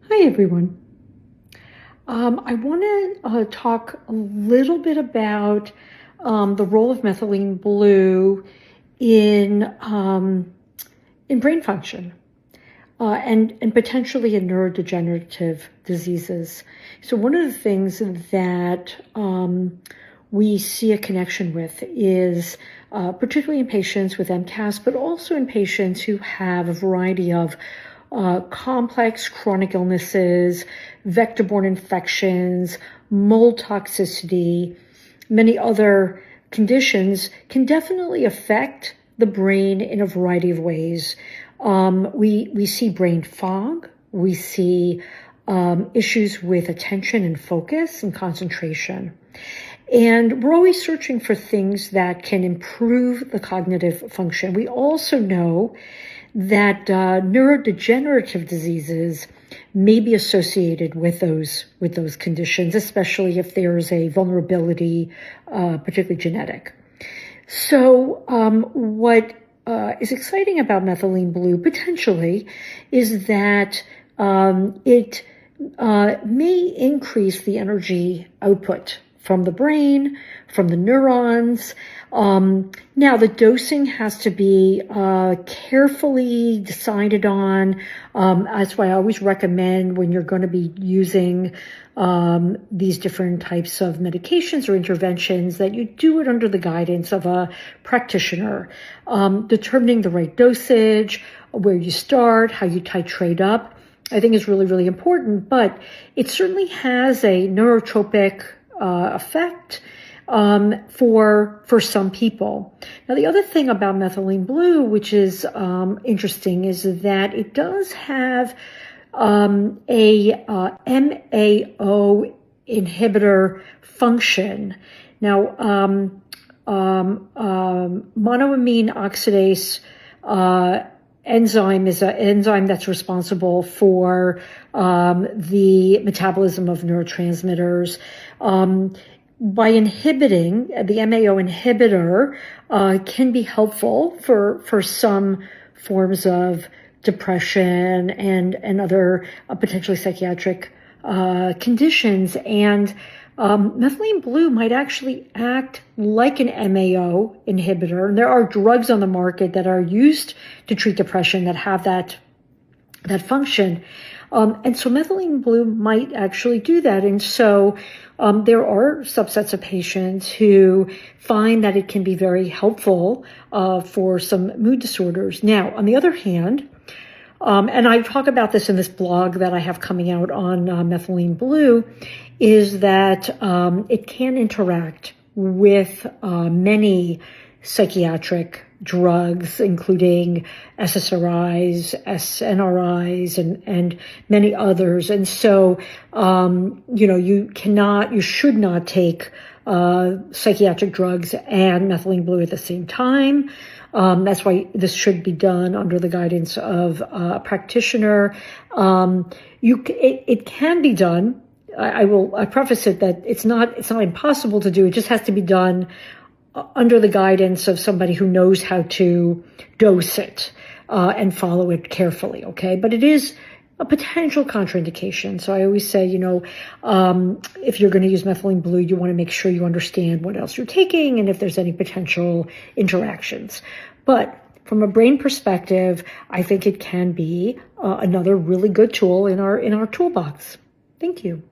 Hi, everyone. I want to talk a little bit about the role of methylene blue in brain function and potentially in neurodegenerative diseases. So one of the things that we see a connection with is particularly in patients with MCAS, but also in patients who have a variety of complex chronic illnesses, vector-borne infections, mold toxicity, many other conditions can definitely affect the brain in a variety of ways. We see brain fog. We see issues with attention and focus and concentration. And we're always searching for things that can improve the cognitive function. We also know that neurodegenerative diseases may be associated with those conditions, especially if there is a vulnerability, particularly genetic. So what is exciting about methylene blue potentially is that it may increase the energy output from the brain, from the neurons. Now, the dosing has to be carefully decided on. That's why I always recommend when you're going to be using these different types of medications or interventions that you do it under the guidance of a practitioner. Determining the right dosage, where you start, how you titrate up, I think is really, really important. But it certainly has a neurotropic effect for some people. Now, the other thing about methylene blue, which is interesting, is that it does have a MAO inhibitor function. Now, monoamine oxidase enzyme is an enzyme that's responsible for the metabolism of neurotransmitters. By inhibiting, the MAO inhibitor can be helpful for some forms of depression and other potentially psychiatric conditions. And methylene blue might actually act like an MAO inhibitor. And there are drugs on the market that are used to treat depression that have that function. And so methylene blue might actually do that. And so there are subsets of patients who find that it can be very helpful for some mood disorders. Now, on the other hand, and I talk about this in this blog that I have coming out on methylene blue, is that it can interact with many psychiatric drugs, including SSRIs, SNRIs, and many others. And so, you should not take psychiatric drugs and methylene blue at the same time. That's why this should be done under the guidance of a practitioner. It can be done. I preface it that it's not impossible to do. It just has to be done under the guidance of somebody who knows how to dose it and follow it carefully, okay? But it is a potential contraindication. So I always say, if you're going to use methylene blue, you want to make sure you understand what else you're taking and if there's any potential interactions. But from a brain perspective, I think it can be another really good tool in our toolbox. Thank you.